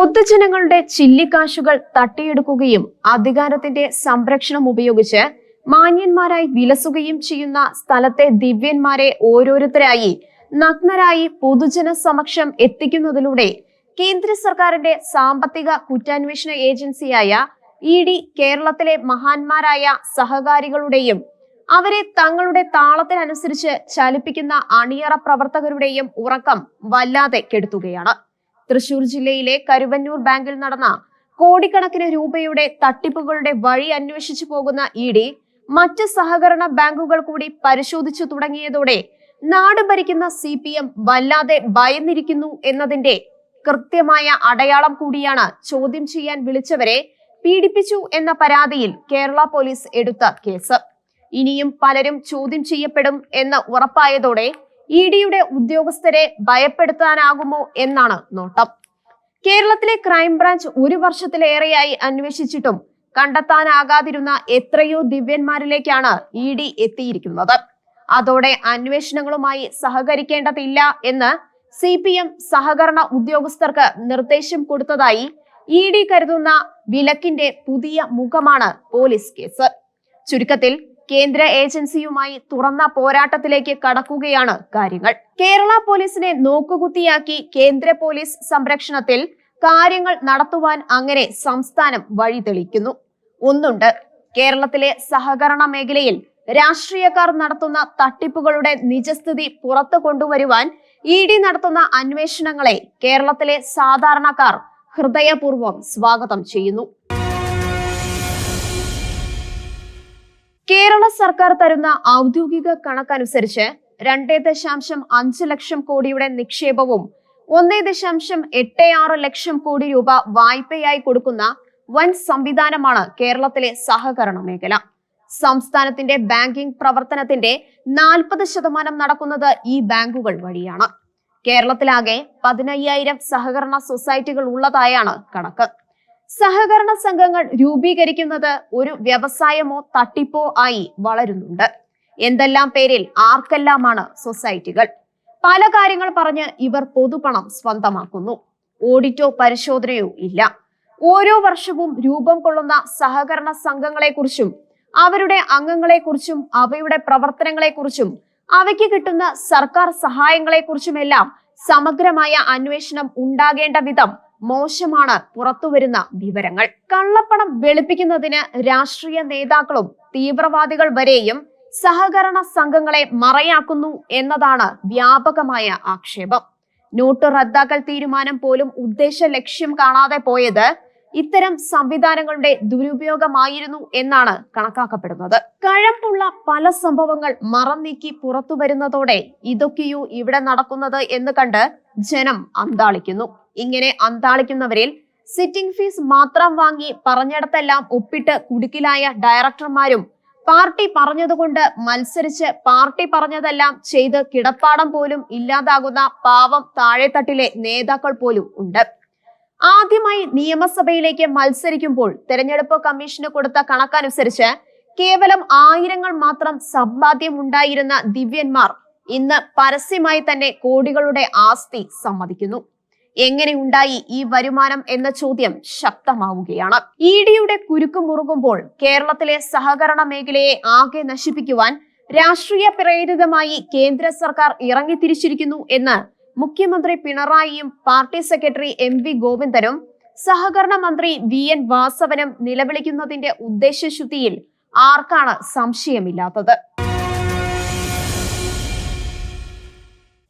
പൊതുജനങ്ങളുടെ ചില്ലിക്കാശുകൾ തട്ടിയെടുക്കുകയും അധികാരത്തിന്റെ സംരക്ഷണം ഉപയോഗിച്ച് മാന്യന്മാരായി വിലസുകയും ചെയ്യുന്ന സ്ഥലത്തെ ദിവ്യന്മാരെ ഓരോരുത്തരായി നഗ്നരായി പൊതുജന സമക്ഷം എത്തിക്കുന്നതിലൂടെ കേന്ദ്ര സർക്കാരിന്റെ സാമ്പത്തിക കുറ്റാന്വേഷണ ഏജൻസിയായ ഇഡി കേരളത്തിലെ മഹാന്മാരായ സഹകാരികളുടെയും അവരെ തങ്ങളുടെ താളത്തിനനുസരിച്ച് ചലിപ്പിക്കുന്ന അണിയറ പ്രവർത്തകരുടെയും ഉറക്കം വല്ലാതെ കെടുത്തുകയാണ്. തൃശൂർ ജില്ലയിലെ കരുവന്നൂർ ബാങ്കിൽ നടന്ന കോടിക്കണക്കിന് രൂപയുടെ തട്ടിപ്പുകളുടെ വഴി അന്വേഷിച്ചു പോകുന്ന ഇഡി മറ്റ് സഹകരണ ബാങ്കുകൾ കൂടി പരിശോധിച്ചു തുടങ്ങിയതോടെ നാട് ഭരിക്കുന്ന CPM വല്ലാതെ ഭയന്നിരിക്കുന്നു എന്നതിന്റെ കൃത്യമായ അടയാളം കൂടിയാണ് ചോദ്യം ചെയ്യാൻ വിളിച്ചവരെ പീഡിപ്പിച്ചു എന്ന പരാതിയിൽ കേരള പോലീസ് എടുത്ത കേസ്. ഇനിയും പലരും ചോദ്യം ചെയ്യപ്പെടും എന്ന് ഉറപ്പായതോടെ ഇഡിയുടെ ഉദ്യോഗസ്ഥരെ ഭയപ്പെടുത്താനാകുമോ എന്നാണ് നോട്ടം. കേരളത്തിലെ ക്രൈംബ്രാഞ്ച് 1 വർഷത്തിലേറെയായി അന്വേഷിച്ചിട്ടും കണ്ടെത്താനാകാതിരുന്ന എത്രയോ ദിവ്യന്മാരിലേക്കാണ് ഇഡി എത്തിയിരിക്കുന്നത്. അതോടെ അന്വേഷണങ്ങളുമായി സഹകരിക്കേണ്ടതില്ല എന്ന് CPM സഹകരണ ഉദ്യോഗസ്ഥർക്ക് നിർദ്ദേശം കൊടുത്തതായി ഇഡി കരുതുന്ന വിലക്കിന്റെ പുതിയ മുഖമാണ് പോലീസ് കേസ്. ചുരുക്കത്തിൽ കേന്ദ്ര ഏജൻസിയുമായി തുറന്ന പോരാട്ടത്തിലേക്ക് കടക്കുകയാണ് കാര്യങ്ങൾ. കേരള പോലീസിനെ നോക്കുകുത്തിയാക്കി കേന്ദ്ര പോലീസ് സംരക്ഷണത്തിൽ കാര്യങ്ങൾ നടത്തുവാൻ അങ്ങനെ സംസ്ഥാനം വഴി തെളിക്കുന്നു. ഒന്നുണ്ട്, കേരളത്തിലെ സഹകരണ മേഖലയിൽ രാഷ്ട്രീയക്കാർ നടത്തുന്ന തട്ടിപ്പുകളുടെ നിജസ്ഥിതി പുറത്തു കൊണ്ടുവരുവാൻ ഇഡി നടത്തുന്ന അന്വേഷണങ്ങളെ കേരളത്തിലെ സാധാരണക്കാർ ഹൃദയപൂർവ്വം സ്വാഗതം ചെയ്യുന്നു. കേരള സർക്കാർ തരുന്ന ഔദ്യോഗിക കണക്കനുസരിച്ച് 2.5 ലക്ഷം കോടിയുടെ നിക്ഷേപവും 1.86 ലക്ഷം കോടി രൂപ വായ്പയായി കൊടുക്കുന്ന വൻ സംവിധാനമാണ് കേരളത്തിലെ സഹകരണ മേഖല. സംസ്ഥാനത്തിന്റെ ബാങ്കിംഗ് പ്രവർത്തനത്തിന്റെ 40% നടക്കുന്നത് ഈ ബാങ്കുകൾ വഴിയാണ്. കേരളത്തിലാകെ 15,000 സഹകരണ സൊസൈറ്റികൾ ഉള്ളതായാണ് കണക്ക്. സഹകരണ സംഘങ്ങൾ രൂപീകരിക്കുന്നത് ഒരു വ്യവസായമോ തട്ടിപ്പോ ആയി വളരുന്നുണ്ട്. എന്തെല്ലാം പേരിൽ ആർക്കെല്ലാമാണ് സൊസൈറ്റികൾ? പല കാര്യങ്ങൾ പറഞ്ഞ് ഇവർ പൊതുപണം സ്വന്തമാക്കുന്നു. ഓഡിറ്റോ പരിശോധനയോ ഇല്ല. ഓരോ വർഷവും രൂപം കൊള്ളുന്ന സഹകരണ സംഘങ്ങളെക്കുറിച്ചും അവരുടെ അംഗങ്ങളെക്കുറിച്ചും അവയുടെ പ്രവർത്തനങ്ങളെക്കുറിച്ചും അവയ്ക്ക് കിട്ടുന്ന സർക്കാർ സഹായങ്ങളെക്കുറിച്ചുമെല്ലാം സമഗ്രമായ അന്വേഷണം ഉണ്ടാകേണ്ട വിധം മോശമാണ് പുറത്തുവരുന്ന വിവരങ്ങൾ. കള്ളപ്പണം വെളുപ്പിക്കുന്നതിന് രാഷ്ട്രീയ നേതാക്കളും തീവ്രവാദികൾ വരെയും സഹകരണ സംഘങ്ങളെ മറയാക്കുന്നു എന്നതാണ് വ്യാപകമായ ആക്ഷേപം. നോട്ട് റദ്ദാക്കൽ തീരുമാനം പോലും ഉദ്ദേശ ലക്ഷ്യം കാണാതെ പോയത് ഇത്തരം സംവിധാനങ്ങളുടെ ദുരുപയോഗമായിരുന്നു എന്നാണ് കണക്കാക്കപ്പെടുന്നത്. കഴമ്പുള്ള പല സംഭവങ്ങൾ മറന്നീക്കി പുറത്തു വരുന്നതോടെ ഇതൊക്കെയോ ഇവിടെ നടക്കുന്നത് എന്ന് കണ്ട് ജനം അന്താളിക്കുന്നു. ഇങ്ങനെ അന്താളിക്കുന്നവരിൽ സിറ്റിംഗ് ഫീസ് മാത്രം വാങ്ങി പറഞ്ഞിടത്തെല്ലാം ഒപ്പിട്ട് കുടുക്കിലായ ഡയറക്ടർമാരും പാർട്ടി പറഞ്ഞതുകൊണ്ട് മത്സരിച്ച് പാർട്ടി പറഞ്ഞതെല്ലാം ചെയ്ത് കിടപ്പാടം പോലും ഇല്ലാതാകുന്ന പാവം താഴെത്തട്ടിലെ നേതാക്കൾ പോലും ഉണ്ട്. ആദ്യമായി നിയമസഭയിലേക്ക് മത്സരിക്കുമ്പോൾ തെരഞ്ഞെടുപ്പ് കമ്മീഷന് കൊടുത്ത കണക്കനുസരിച്ച് കേവലം 1000 മാത്രം സമ്പാദ്യം ഉണ്ടായിരുന്ന ദിവ്യന്മാർ ഇന്ന് പരസ്യമായി തന്നെ കോടികളുടെ ആസ്തി സമ്മതിക്കുന്നു. എങ്ങനെ ഉണ്ടായി ഈ വരുമാനം എന്ന ചോദ്യം ശക്തമാവുകയാണ്. ഇഡിയുടെ കുരുക്ക് മുറുകുമ്പോൾ കേരളത്തിലെ സഹകരണ മേഖലയെ ആകെ നശിപ്പിക്കുവാൻ രാഷ്ട്രീയ പ്രേരിതമായി കേന്ദ്ര സർക്കാർ ഇറങ്ങിത്തിരിച്ചിരിക്കുന്നു എന്ന് മുഖ്യമന്ത്രി പിണറായിയും പാർട്ടി സെക്രട്ടറി MV ഗോവിന്ദനും സഹകരണ മന്ത്രി VN വാസവനും നിലവിളിക്കുന്നതിന്റെ ഉദ്ദേശശുദ്ധിയിൽ ആർക്കാണ് സംശയമില്ലാത്തത്?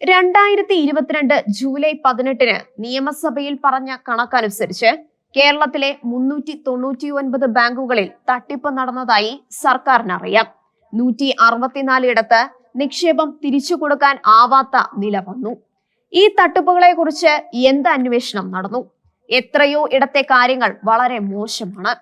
2022 ജൂലൈ 18 നിയമസഭയിൽ പറഞ്ഞ കണക്കനുസരിച്ച് കേരളത്തിലെ 399 ബാങ്കുകളിൽ തട്ടിപ്പ് നടന്നതായി സർക്കാരിനറിയാം. 164 ഇടത്ത് നിക്ഷേപം തിരിച്ചു കൊടുക്കാൻ ആവാത്ത നില വന്നു. ഈ തട്ടിപ്പുകളെ കുറിച്ച് എന്ത് അന്വേഷണം നടന്നു? എത്രയോ ഇടത്തെ കാര്യങ്ങൾ വളരെ മോശമാണ്.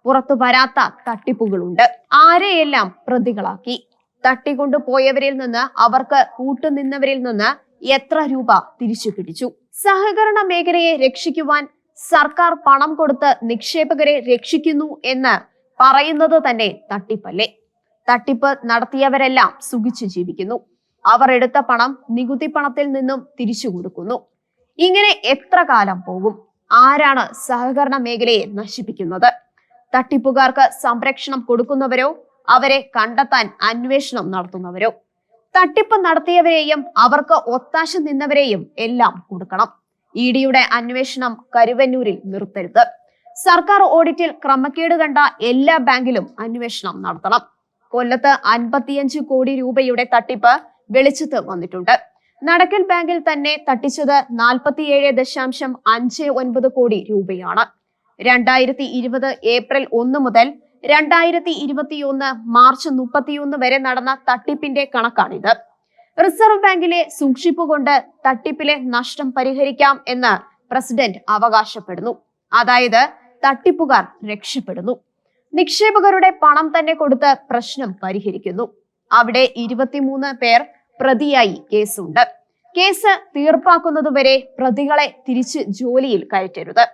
പുറത്തു വരാത്ത തട്ടിപ്പുകളുണ്ട്. ആരെയെല്ലാം പ്രതികളാക്കി? തട്ടിക്കൊണ്ടുപോയവരിൽ നിന്ന് അവർക്ക് കൂട്ടുനിന്നവരിൽ നിന്ന് എത്ര രൂപ തിരിച്ചു പിടിച്ചു? സഹകരണ മേഖലയെ രക്ഷിക്കുവാൻ സർക്കാർ പണം കൊടുത്ത് നിക്ഷേപകരെ രക്ഷിക്കുന്നു എന്ന് പറയുന്നത് തന്നെ തട്ടിപ്പല്ലേ? തട്ടിപ്പ് നടത്തിയവരെല്ലാം സുഖിച്ചു ജീവിക്കുന്നു. അവർ എടുത്ത പണം നികുതി പണത്തിൽ നിന്നും തിരിച്ചു കൊടുക്കുന്നു. ഇങ്ങനെ എത്ര കാലം പോകും? ആരാണ് സഹകരണ മേഖലയെ നശിപ്പിക്കുന്നത്? തട്ടിപ്പുകാർക്ക് സംരക്ഷണം കൊടുക്കുന്നവരോ അവരെ കണ്ടെത്താൻ അന്വേഷണം നടത്തുന്നവരോ? തട്ടിപ്പ് നടത്തിയവരെയും അവർക്ക് ഒത്താശ നിന്നവരെയും എല്ലാം കൊടുക്കണം. ഇഡിയുടെ അന്വേഷണം കരുവന്നൂരിൽ നിർത്തരുത്. സർക്കാർ ഓഡിറ്റിൽ ക്രമക്കേട് കണ്ട എല്ലാ ബാങ്കിലും അന്വേഷണം നടത്തണം. കൊല്ലത്ത് 55 കോടി രൂപയുടെ തട്ടിപ്പ് വെളിച്ചത്ത് വന്നിട്ടുണ്ട്. നടക്കൽ ബാങ്കിൽ തന്നെ തട്ടിച്ചത് 47.59 കോടി രൂപയാണ്. 2020 ഏപ്രിൽ 1 മുതൽ 2021 മാർച്ച് 31 വരെ നടന്ന തട്ടിപ്പിന്റെ കണക്കാണിത്. റിസർവ് ബാങ്കിലെ സൂക്ഷിപ്പ് കൊണ്ട് തട്ടിപ്പിലെ നഷ്ടം പരിഹരിക്കാം എന്ന് പ്രസിഡന്റ് അവകാശപ്പെടുന്നു. അതായത് തട്ടിപ്പുകാർ രക്ഷപ്പെടുന്നു. നിക്ഷേപകരുടെ പണം തന്നെ കൊടുത്ത് പ്രശ്നം പരിഹരിക്കുന്നു. അവിടെ 23 പേർ പ്രതിയായി കേസുണ്ട്. കേസ് തീർപ്പാക്കുന്നതുവരെ പ്രതികളെ തിരിച്ച് ജോലിയിൽ കയറ്റരുത്.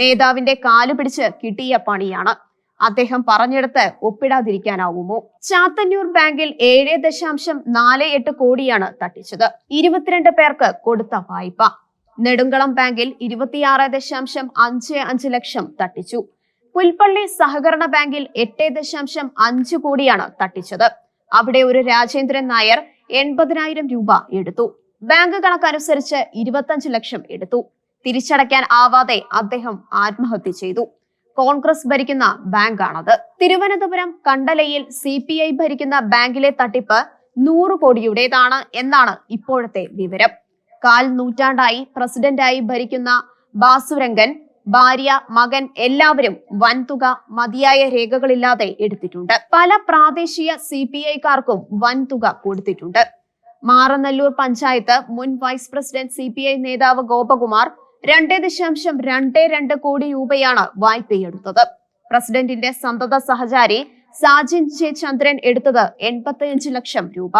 നേതാവിന്റെ കാല് പിടിച്ച് കിട്ടിയ പണിയാണ്. അദ്ദേഹം പറഞ്ഞെടുത്ത് ഒപ്പിടാതിരിക്കാനാവുമോ? ചാത്തന്നൂർ ബാങ്കിൽ 7.48 കോടിയാണ് തട്ടിച്ചത്. 22 പേർക്ക് കൊടുത്ത വായ്പ. നെടുങ്കളം ബാങ്കിൽ 26.55 ലക്ഷം തട്ടിച്ചു. പുൽപ്പള്ളി സഹകരണ ബാങ്കിൽ 8.5 കോടിയാണ് തട്ടിച്ചത്. അവിടെ ഒരു രാജേന്ദ്രൻ നായർ 80,000 രൂപ എടുത്തു. ബാങ്ക് കണക്കനുസരിച്ച് 25 ലക്ഷം എടുത്തു. തിരിച്ചടയ്ക്കാൻ ആവാതെ അദ്ദേഹം ആത്മഹത്യ ചെയ്തു. കോൺഗ്രസ് ഭരിക്കുന്ന ബാങ്കാണത്. തിരുവനന്തപുരം കണ്ടലയിൽ CPI ഭരിക്കുന്ന ബാങ്കിലെ തട്ടിപ്പ് 100 കോടിയുടേതാണ് എന്നാണ് ഇപ്പോഴത്തെ വിവരം. 1/4 നൂറ്റാണ്ടായി പ്രസിഡന്റായി ഭരിക്കുന്ന ബാസുരംഗൻ ഭാര്യ, മകൻ എല്ലാവരും വൻതുക മതിയായ രേഖകളില്ലാതെ എടുത്തിട്ടുണ്ട്. പല പ്രാദേശിക CPIക്കാർക്കും വൻതുക കൊടുത്തിട്ടുണ്ട്. മാറനല്ലൂർ പഞ്ചായത്ത് മുൻ വൈസ് പ്രസിഡന്റ് CPI നേതാവ് ഗോപകുമാർ 2.22 കോടി രൂപയാണ് വായ്പയെടുത്തത്. പ്രസിഡന്റിന്റെ സന്തത സഹചാരി സാജിൻ ജെ ചന്ദ്രൻ എടുത്തത് 85 ലക്ഷം രൂപ.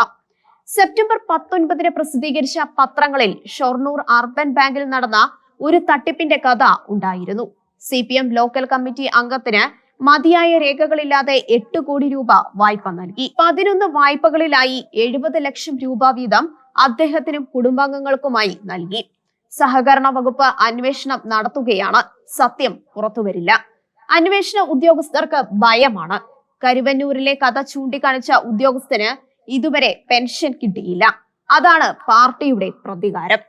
സെപ്റ്റംബർ 19 പ്രസിദ്ധീകരിച്ച പത്രങ്ങളിൽ ഷൊർണൂർ അർബൻ ബാങ്കിൽ നടന്ന ഒരു തട്ടിപ്പിന്റെ കഥ ഉണ്ടായിരുന്നു. CPM ലോക്കൽ കമ്മിറ്റി അംഗത്തിന് മതിയായ രേഖകളില്ലാതെ 8 കോടി രൂപ വായ്പ നൽകി. 11 വായ്പകളിലായി 70 ലക്ഷം രൂപ വീതം അദ്ദേഹത്തിനും കുടുംബാംഗങ്ങൾക്കുമായി നൽകി. സഹകരണ വകുപ്പ് അന്വേഷണം നടത്തുകയാണ്. സത്യം പുറത്തുവരില്ല. അന്വേഷണ ഉദ്യോഗസ്ഥർക്ക് ഭയമാണ്. കരുവന്നൂരിലെ കഥ ചൂണ്ടിക്കാണിച്ച ഉദ്യോഗസ്ഥന് ഇതുവരെ പെൻഷൻ കിട്ടിയില്ല. അതാണ് പാർട്ടിയുടെ പ്രതികാരം.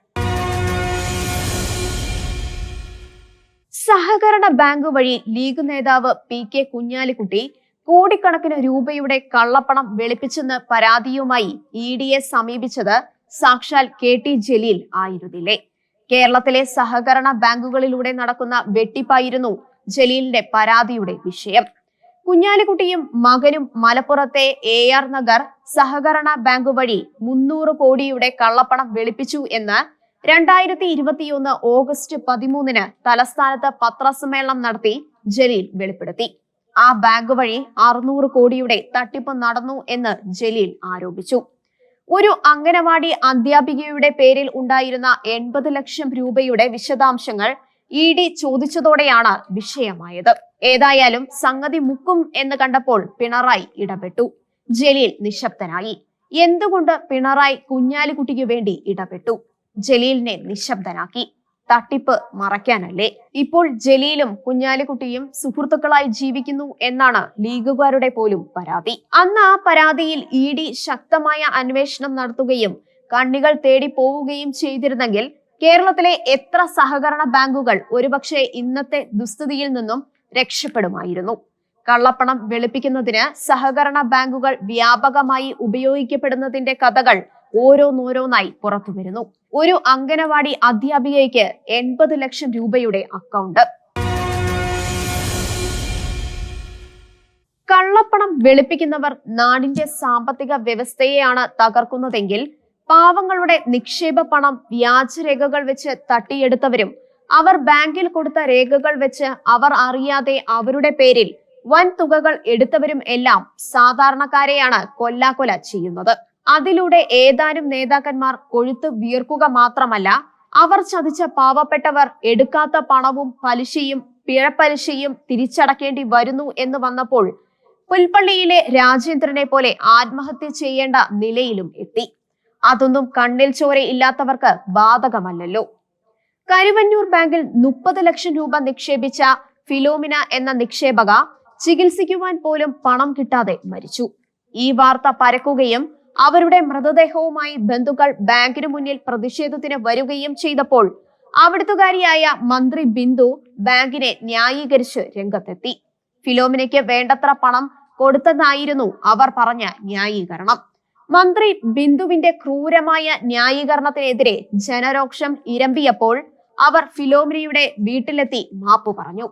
സഹകരണ ബാങ്ക് വഴി ലീഗ് നേതാവ് PK കുഞ്ഞാലിക്കുട്ടി കോടിക്കണക്കിന് രൂപയുടെ കള്ളപ്പണം വെളുപ്പിച്ചെന്ന് പരാതിയുമായി EDയെ സമീപിച്ചത് സാക്ഷാൽ KT ജലീൽ ആയിരുന്നില്ലേ? കേരളത്തിലെ സഹകരണ ബാങ്കുകളിലൂടെ നടക്കുന്ന വെട്ടിപ്പായിരുന്നു ജലീലിന്റെ പരാതിയുടെ വിഷയം. കുഞ്ഞാലിക്കുട്ടിയും മകനും മലപ്പുറത്തെ AR നഗർ സഹകരണ ബാങ്ക് വഴി 300 കോടിയുടെ കള്ളപ്പണം വെളുപ്പിച്ചു എന്ന് 2021 ഓഗസ്റ്റ് 13 തലസ്ഥാനത്ത് പത്രസമ്മേളനം നടത്തി ജലീൽ വെളിപ്പെടുത്തി. ആ ബാങ്ക് വഴി 600 കോടിയുടെ തട്ടിപ്പ് നടന്നു എന്ന് ജലീൽ ആരോപിച്ചു. ഒരു അംഗനവാടി അധ്യാപികയുടെ പേരിൽ ഉണ്ടായിരുന്ന 80 ലക്ഷം രൂപയുടെ വിശദാംശങ്ങൾ ED ചോദിച്ചതോടെയാണ് വിഷയമായത്. ഏതായാലും സംഗതി മുക്കും എന്ന് കണ്ടപ്പോൾ പിണറായി ഇടപെട്ടു. ജലീൽ നിശബ്ദനായി. എന്തുകൊണ്ട് പിണറായി കുഞ്ഞാലിക്കുട്ടിക്ക് വേണ്ടി ഇടപെട്ടു? ജലീലിനെ നിശബ്ദനാക്കി. തട്ടിപ്പ് മറയ്ക്കാനല്ലേ? ഇപ്പോൾ ജലീലും കുഞ്ഞാലിക്കുട്ടിയും സുഹൃത്തുക്കളായി ജീവിക്കുന്നു എന്നാണ് ലീഗുകാരുടെ പോലും പരാതി. അന്ന് ആ പരാതിയിൽ ED ശക്തമായ അന്വേഷണം നടത്തുകയും കണ്ണികൾ തേടി പോവുകയും ചെയ്തിരുന്നെങ്കിൽ കേരളത്തിലെ എത്ര സഹകരണ ബാങ്കുകൾ ഒരുപക്ഷെ ഇന്നത്തെ ദുസ്ഥിതിയിൽ നിന്നും രക്ഷപ്പെടുമായിരുന്നു. കള്ളപ്പണം വെളുപ്പിക്കുന്നതിന് സഹകരണ ബാങ്കുകൾ വ്യാപകമായി ഉപയോഗിക്കപ്പെടുന്നതിന്റെ കഥകൾ ഓരോന്നോരോന്നായി പുറത്തുവരുന്നു. ഒരു അംഗനവാടി അധ്യാപികയ്ക്ക് 80 ലക്ഷം രൂപയുടെ അക്കൗണ്ട്. കള്ളപ്പണം വെളുപ്പിക്കുന്നവർ നാടിന്റെ സാമ്പത്തിക വ്യവസ്ഥയെയാണ് തകർക്കുന്നതെങ്കിൽ പാവങ്ങളുടെ നിക്ഷേപ പണം വ്യാജരേഖകൾ വെച്ച് തട്ടിയെടുത്തവരും അവർ ബാങ്കിൽ കൊടുത്ത രേഖകൾ വെച്ച് അവർ അറിയാതെ അവരുടെ പേരിൽ വൻ തുകകൾ എടുത്തവരും എല്ലാം സാധാരണക്കാരെയാണ് കൊല്ലാക്കൊല ചെയ്യുന്നത്. അതിലൂടെ ഏതാനും നേതാക്കന്മാർ കൊഴുത്ത് വീർക്കുക മാത്രമല്ല, അവർ ചതിച്ച പാവപ്പെട്ടവർ എടുക്കാത്ത പണവും പലിശയും പിഴപ്പലിശയും തിരിച്ചടക്കേണ്ടി വരുന്നു എന്ന് വന്നപ്പോൾ പുൽപ്പള്ളിയിലെ രാജേന്ദ്രനെ പോലെ ആത്മഹത്യ ചെയ്യേണ്ട നിലയിലും എത്തി. അതൊന്നും കണ്ണിൽ ചോര ഇല്ലാത്തവർക്ക് ബാധകമല്ലല്ലോ. കരുവന്നൂർ ബാങ്കിൽ 30 ലക്ഷം രൂപ നിക്ഷേപിച്ച ഫിലോമിന എന്ന നിക്ഷേപക ചികിത്സിക്കുവാൻ പോലും പണം കിട്ടാതെ മരിച്ചു. ഈ വാർത്ത പരക്കുകയും അവരുടെ മൃതദേഹവുമായി ബന്ധുക്കൾ ബാങ്കിനു മുന്നിൽ പ്രതിഷേധത്തിന് വരികയും ചെയ്തപ്പോൾ അവിടുത്തുകാരിയായ മന്ത്രി ബിന്ദു ബാങ്കിനെ ന്യായീകരിച്ച് രംഗത്തെത്തി. ഫിലോമിനയ്ക്ക് വേണ്ടത്ര പണം കൊടുത്തെന്നായിരുന്നു അവർ പറഞ്ഞ ന്യായീകരണം. മന്ത്രി ബിന്ദുവിന്റെ ക്രൂരമായ ന്യായീകരണത്തിനെതിരെ ജനരോക്ഷം ഇരമ്പിയപ്പോൾ അവർ ഫിലോമിനയുടെ വീട്ടിലെത്തി മാപ്പു പറഞ്ഞു.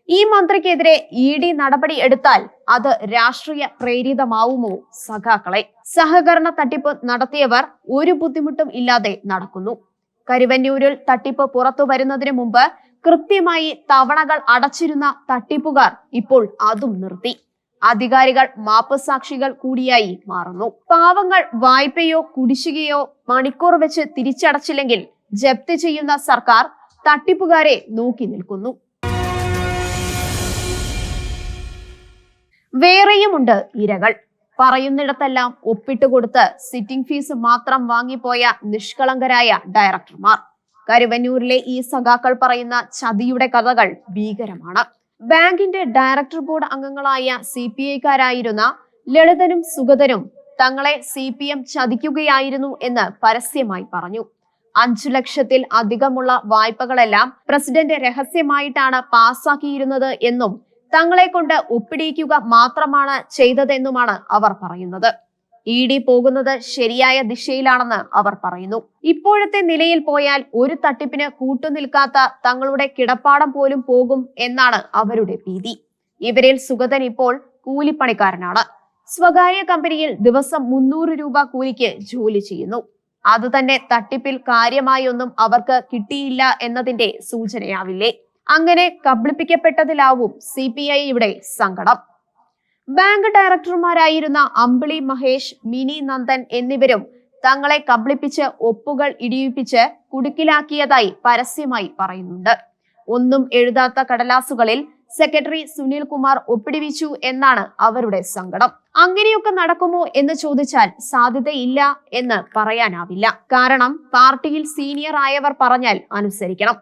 ഈ മന്ത്രിക്കെതിരെ ED നടപടി എടുത്താൽ അത് രാഷ്ട്രീയ പ്രേരിതമാവുമോ സഖാക്കളെ? സഹകരണ തട്ടിപ്പ് നടത്തിയവർ ഒരു ബുദ്ധിമുട്ടും ഇല്ലാതെ നടക്കുന്നു. കരുവന്നൂരിൽ തട്ടിപ്പ് പുറത്തു വരുന്നതിന് മുമ്പ് കൃത്യമായി തവണകൾ അടച്ചിരുന്ന തട്ടിപ്പുകാർ ഇപ്പോൾ അതും നിർത്തി. അധികാരികൾ മാപ്പ് സാക്ഷികൾ കൂടിയായി മാറുന്നു. പാവങ്ങൾ വായ്പയോ കുടിശ്ശികയോ മണിക്കൂർ വെച്ച് തിരിച്ചടച്ചില്ലെങ്കിൽ ജപ്തി ചെയ്യുന്ന സർക്കാർ തട്ടിപ്പുകാരെ നോക്കി നിൽക്കുന്നു. വേറെയുമുണ്ട് ഇരകൾ. പറയുന്നിടത്തെല്ലാം ഒപ്പിട്ടുകൊടുത്ത് സിറ്റിംഗ് ഫീസ് മാത്രം വാങ്ങിപ്പോയ നിഷ്കളങ്കരായ ഡയറക്ടർമാർ. കരുവന്നൂരിലെ ഈ സഖാക്കൾ പറയുന്ന ചതിയുടെ കഥകൾ ഭീകരമാണ്. ബാങ്കിന്റെ ഡയറക്ടർ ബോർഡ് അംഗങ്ങളായ CPI-കാരായിരുന്ന ലളിതനും സുഗതനും തങ്ങളെ CPM ചതിക്കുകയായിരുന്നു എന്ന് പരസ്യമായി പറഞ്ഞു. 5 ലക്ഷത്തിൽ അധികമുള്ള വായ്പകളെല്ലാം പ്രസിഡന്റ് രഹസ്യമായിട്ടാണ് പാസാക്കിയിരുന്നത് എന്നും തങ്ങളെ കൊണ്ട് ഒപ്പിടിക്കുക മാത്രമാണ് ചെയ്തതെന്നുമാണ് അവർ പറയുന്നത്. ED പോകുന്നത് ശരിയായ ദിശയിലാണെന്ന് അവർ പറയുന്നു. ഇപ്പോഴത്തെ നിലയിൽ പോയാൽ ഒരു തട്ടിപ്പിന് കൂട്ടുനിൽക്കാത്ത തങ്ങളുടെ കിടപ്പാടം പോലും പോകും എന്നാണ് അവരുടെ ഭീതി. ഇവരിൽ സുഗതൻ ഇപ്പോൾ കൂലിപ്പണിക്കാരനാണ്. സ്വകാര്യ കമ്പനിയിൽ ദിവസം 300 രൂപ കൂലിക്ക് ജോലി ചെയ്യുന്നു. അതുതന്നെ തട്ടിപ്പിൽ കാര്യമായൊന്നും അവർക്ക് കിട്ടിയില്ല എന്നതിന്റെ സൂചനയാവില്ലേ? അങ്ങനെ കബളിപ്പിക്കപ്പെട്ടതിലാവും CPI-യുടെ സങ്കടം. ബാങ്ക് ഡയറക്ടർമാരായിരുന്ന അമ്പിളി മഹേഷ്, മിനി നന്ദൻ എന്നിവരും തങ്ങളെ കബളിപ്പിച്ച് ഒപ്പുകൾ ഇടിയിപ്പിച്ച് കുടുക്കിലാക്കിയതായി പരസ്യമായി പറയുന്നുണ്ട്. ഒന്നും എഴുതാത്ത കടലാസുകളിൽ സെക്രട്ടറി സുനിൽ കുമാർ ഒപ്പിടിവിച്ചു എന്നാണ് അവരുടെ സങ്കടം. അങ്ങനെയൊക്കെ നടക്കുമോ എന്ന് ചോദിച്ചാൽ സാധ്യതയില്ല എന്ന് പറയാനാവില്ല. കാരണം പാർട്ടിയിൽ സീനിയർ ആയവർ പറഞ്ഞാൽ അനുസരിക്കണം.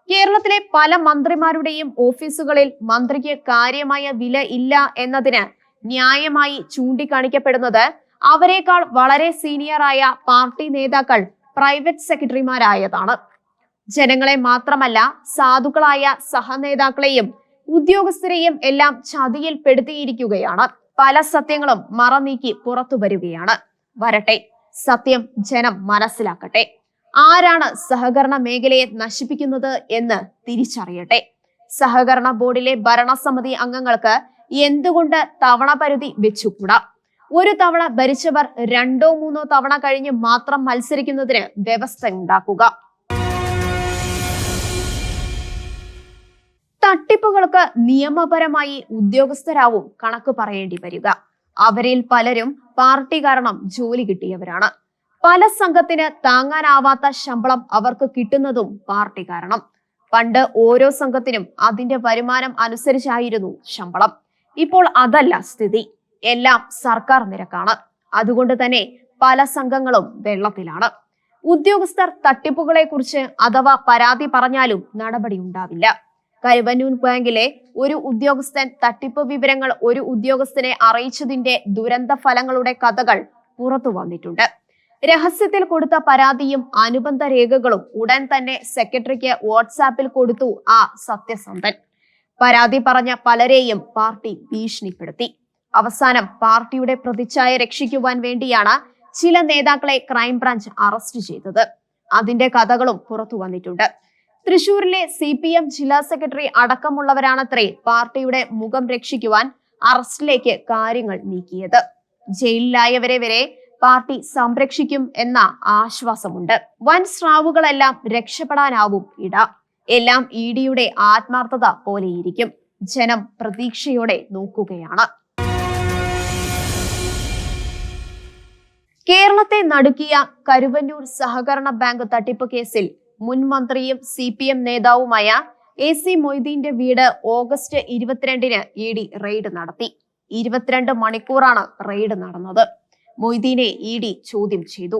കേരളത്തിലെ പല മന്ത്രിമാരുടെയും ഓഫീസുകളിൽ മന്ത്രിക്ക് കാര്യമായ വില ഇല്ല എന്നതിന് ന്യായമായി ചൂണ്ടിക്കാണിക്കപ്പെടുന്നത് അവരെക്കാൾ വളരെ സീനിയറായ പാർട്ടി നേതാക്കൾ പ്രൈവറ്റ് സെക്രട്ടറിമാരായതാണ്. ജനങ്ങളെ മാത്രമല്ല സാധുക്കളായ സഹനേതാക്കളെയും ഉദ്യോഗസ്ഥരെയും എല്ലാം ചതിയിൽ പെടുത്തിയിരിക്കുകയാണ്. പല സത്യങ്ങളും മറനീക്കി പുറത്തു വരികയാണ്. വരട്ടെ, സത്യം ജനം മനസ്സിലാക്കട്ടെ. ആരാണ് സഹകരണ മേഖലയെ നശിപ്പിക്കുന്നത് എന്ന് തിരിച്ചറിയട്ടെ. സഹകരണ ബോർഡിലെ ഭരണസമിതി അംഗങ്ങൾക്ക് എന്തുകൊണ്ട് തവണ പരിധി വെച്ചുകൂടാ? ഒരു തവണ ഭരിച്ചവർ 2-3 തവണ കഴിഞ്ഞ് മാത്രം മത്സരിക്കുന്നതിന് വ്യവസ്ഥ ഉണ്ടാക്കുക. തട്ടിപ്പുകൾക്ക് നിയമപരമായി ഉദ്യോഗസ്ഥരാവും കണക്ക് പറയേണ്ടി വരിക. അവരിൽ പലരും പാർട്ടി കാരണം ജോലി കിട്ടിയവരാണ്. പല സംഘത്തിന് താങ്ങാനാവാത്ത ശമ്പളം അവർക്ക് കിട്ടുന്നതും പാർട്ടി കാരണം. പണ്ട് ഓരോ സംഘത്തിനും അതിന്റെ വരുമാനം അനുസരിച്ചായിരുന്നു ശമ്പളം. ഇപ്പോൾ അതല്ല സ്ഥിതി. എല്ലാം സർക്കാർ നിരക്കാണ്. അതുകൊണ്ട് തന്നെ പല സംഘങ്ങളും വെള്ളത്തിലാണ്. ഉദ്യോഗസ്ഥർ തട്ടിപ്പുകളെ കുറിച്ച് അഥവാ പരാതി പറഞ്ഞാലും നടപടി ഉണ്ടാവില്ല. കരുവന്നൂർ ബാങ്കിലെ ഒരു ഉദ്യോഗസ്ഥൻ തട്ടിപ്പ് വിവരങ്ങൾ ഒരു ഉദ്യോഗസ്ഥനെ അറിയിച്ചതിന്റെ ദുരന്ത ഫലങ്ങളുടെ കഥകൾ പുറത്തു വന്നിട്ടുണ്ട്. രഹസ്യത്തിൽ കൊടുത്ത പരാതിയും അനുബന്ധ രേഖകളും ഉടൻ തന്നെ സെക്രട്ടറിക്ക് വാട്സാപ്പിൽ കൊടുത്തു ആ സത്യസന്ധൻ. പരാതി പറഞ്ഞ പലരെയും പാർട്ടി ഭീഷണിപ്പെടുത്തി. അവസാനം പാർട്ടിയുടെ പ്രതിച്ഛായ രക്ഷിക്കുവാൻ വേണ്ടിയാണ് ചില നേതാക്കളെ ക്രൈംബ്രാഞ്ച് അറസ്റ്റ് ചെയ്തത്. അതിന്റെ കഥകളും പുറത്തു വന്നിട്ടുണ്ട്. തൃശൂരിലെ CPM ജില്ലാ സെക്രട്ടറി അടക്കമുള്ളവരാണത്രേ പാർട്ടിയുടെ മുഖം രക്ഷിക്കുവാൻ അറസ്റ്റിലേക്ക് കാര്യങ്ങൾ നീക്കിയത്. ജയിലിലായവരെ വരെ പാർട്ടി സംരക്ഷിക്കും എന്ന ആശ്വാസമുണ്ട്. വൻ സ്രാവുകളെല്ലാം രക്ഷപ്പെടാനാവും ഇട. എല്ലാം ED-യുടെ ആത്മാർത്ഥത പോലെയിരിക്കും. ജനം പ്രതീക്ഷയോടെ നോക്കുകയാണ്. കേരളത്തെ നടുക്കിയ കരുവന്നൂർ സഹകരണ ബാങ്ക് തട്ടിപ്പ് കേസിൽ മുൻ മന്ത്രിയും CPM നേതാവുമായ AC മൊയ്തീന്റെ വീട് ഓഗസ്റ്റ് 22-ന് ED റെയ്ഡ് നടത്തി. 22 മണിക്കൂറാണ് റെയ്ഡ് നടന്നത്. മൊയ്തീനെ ED ചോദ്യം ചെയ്തു.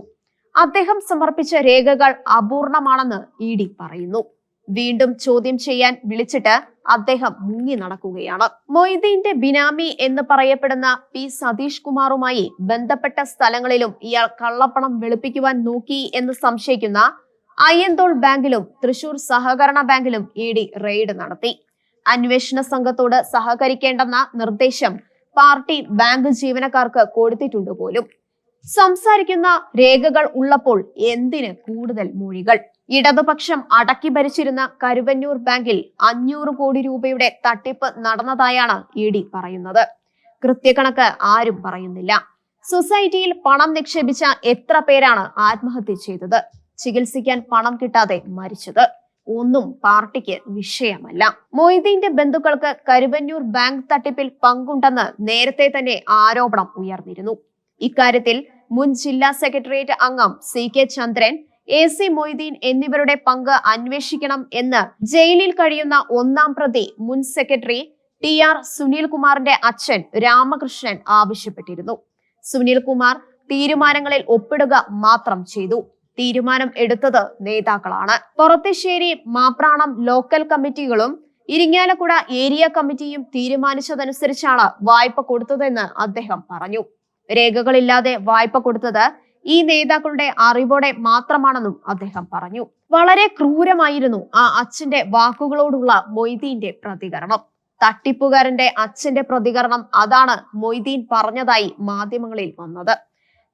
അദ്ദേഹം സമർപ്പിച്ച രേഖകൾ അപൂർണമാണെന്ന് ED പറയുന്നു. വീണ്ടും ചോദ്യം ചെയ്യാൻ വിളിച്ചിട്ട് അദ്ദേഹം മുങ്ങി നടക്കുകയാണ്. മൊയ്തീന്റെ ബിനാമി എന്ന് പറയപ്പെടുന്ന പി സതീഷ് കുമാറുമായി ബന്ധപ്പെട്ട സ്ഥലങ്ങളിലും ഇയാൾ കള്ളപ്പണം വെളുപ്പിക്കുവാൻ നോക്കി എന്ന് സംശയിക്കുന്ന അയ്യന്തോൾ ബാങ്കിലും തൃശൂർ സഹകരണ ബാങ്കിലും ഇഡി റെയ്ഡ് നടത്തി. അന്വേഷണ സംഘത്തോട് സഹകരിക്കേണ്ടെന്ന നിർദ്ദേശം പാർട്ടി ബാങ്ക് ജീവനക്കാർക്ക് കൊടുത്തിട്ടുണ്ട് പോലും. സംസാരിക്കുന്ന രേഖകൾ ഉള്ളപ്പോൾ എന്തിന് കൂടുതൽ മൊഴികൾ? ഇടതുപക്ഷം അടക്കി ഭരിച്ചിരുന്ന കരുവന്നൂർ ബാങ്കിൽ 500 കോടി രൂപയുടെ തട്ടിപ്പ് നടന്നതായാണ് ഇഡി പറയുന്നത്. കൃത്യകണക്ക് ആരും പറയുന്നില്ല. സൊസൈറ്റിയിൽ പണം നിക്ഷേപിച്ച എത്ര പേരാണ് ആത്മഹത്യ ചെയ്തത്? ചികിത്സിക്കാൻ പണം കിട്ടാതെ മരിച്ചത്? ഒന്നും പാർട്ടിക്ക് വിഷയമല്ല. മൊയ്തീന്റെ ബന്ധുക്കൾക്ക് കരുവന്നൂർ ബാങ്ക് തട്ടിപ്പിൽ പങ്കുണ്ടെന്ന് നേരത്തെ തന്നെ ആരോപണം ഉയർന്നിരുന്നു. ഇക്കാര്യത്തിൽ മുൻ ജില്ലാ സെക്രട്ടേറിയറ്റ് അംഗം CK ചന്ദ്രൻ, AC മൊയ്തീൻ എന്നിവരുടെ പങ്ക് അന്വേഷിക്കണം എന്ന് ജയിലിൽ കഴിയുന്ന 1-ാം പ്രതി മുൻ സെക്രട്ടറി TR സുനിൽകുമാറിന്റെ അച്ഛൻ രാമകൃഷ്ണൻ ആവശ്യപ്പെട്ടിരുന്നു. സുനിൽകുമാർ തീരുമാനങ്ങളിൽ ഒപ്പിടുക മാത്രം ചെയ്തു. തീരുമാനം എടുത്തത് നേതാക്കളാണ്. പൊറത്തിശ്ശേരി മാപ്രാണം ലോക്കൽ കമ്മിറ്റികളും ഇരിങ്ങാലക്കുട ഏരിയ കമ്മിറ്റിയും തീരുമാനിച്ചതനുസരിച്ചാണ് വായ്പ കൊടുത്തതെന്ന് അദ്ദേഹം പറഞ്ഞു. രേഖകളില്ലാതെ വായ്പ കൊടുത്തത് ഈ നേതാക്കളുടെ അറിവോടെ മാത്രമാണെന്നും അദ്ദേഹം പറഞ്ഞു. വളരെ ക്രൂരമായിരുന്നു ആ അച്ഛന്റെ വാക്കുകളോടുള്ള മൊയ്തീന്റെ പ്രതികരണം. തട്ടിപ്പുകാരന്റെ അച്ഛന്റെ പ്രതികരണം അതാണ് മൊയ്തീൻ പറഞ്ഞതായി മാധ്യമങ്ങളിൽ വന്നത്.